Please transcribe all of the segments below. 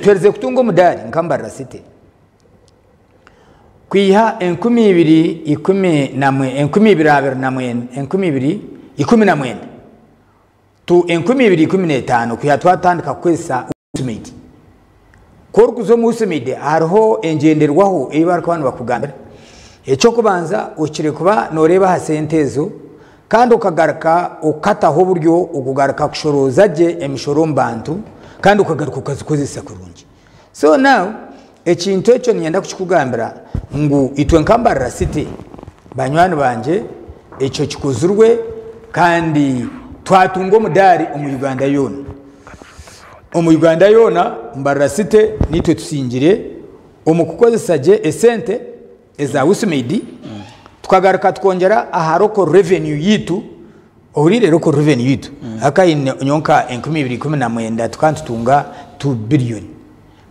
twereze kutunga mudari nkambara city kwiha 2010 tu 2015 kwiha twatandika kwesa usumidi korkuzo musumide hariho engenderwaho ibariko abantu bakugambira eco kubanza ukire kuba noreba ha sentezo kandi ukagaruka ukataho buryo ukugaruka kushoroza je emishoro mbantu kandi ukagaruka ukazikozesa kurungi so now ekintu eco nyenda kuchikugambira ngu itwe nkambara city banywani banje eco kikuzurwe kandi twatungo mudari mu Uganda yona mbara city nitwe tusingire umukukozesa je esente eza usumidi tukagaruka tukongera aharoko revenue yitu ohurire roko revenue yitu akayi nyonka 2019 tukantutunga 2 billion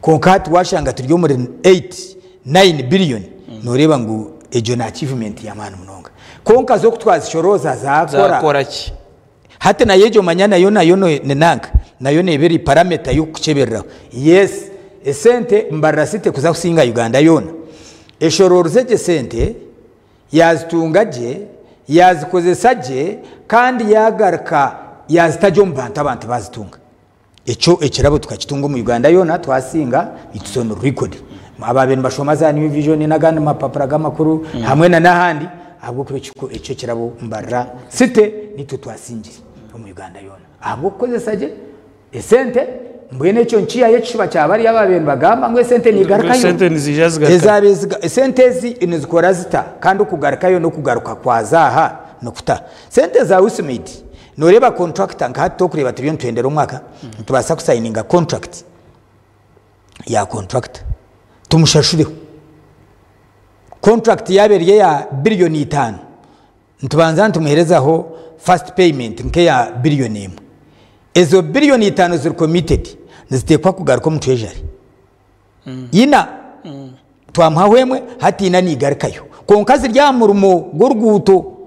konkati washanga turyo muri 9 billion noreba ngo ejo na achievement ya manu munonga konka zo kutwazishoroza zakora ki hate na yejo manyana yono nenanka nayo neberi parameter yo kucheberera yes esente mbara city kuza kusinga Uganda yona eshororoze je sente yazitungaje yazikozesaje kandi yagarka yazitajombanta abantu bazitunga eco ekirabo tukakitunga mu Uganda yona twasinga itusono record ababeni bashomaza ni vision nagandi mapapura gamakuru hamwe na nahandi ahubwo kuri eco kirabo mbara city nitwe twasingira mu Uganda yona ahubwo kozesaje esente mbwene cyo nchiya yechishuba cyabari yababeni bagamba ngo esente ni garuka yo sente nizijazga ezabezga sentezi inizikora zita kandi ukugaruka yo no kugaruka kwazaha no kuta sente za usumidi noreba contractor nkato kureba tubyo ntwendera umwaka tubasa kusigninga contract ya contract tumushashuriho contract yaberiye ya billion 5 ntubanza ntumuherezaho first payment nke ya billion 1 ezo billion 5 ziri committed nizitekwa kugaruka mu treasury ina twamhawemwe hati ina ni garukayo konkazi rya murumo gorguto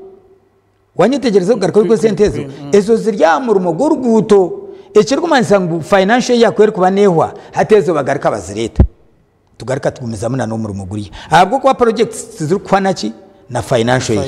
wanyitegereza kugaruka ko sentezo ezo zirya murumo gorguto ekirikumanisa ngo financial yakwere kuba nehwa hatezo bagaruka bazireta tugaruka tugumeza muna no murumo guri ahubwo kwa projects ziri kwanaki na financial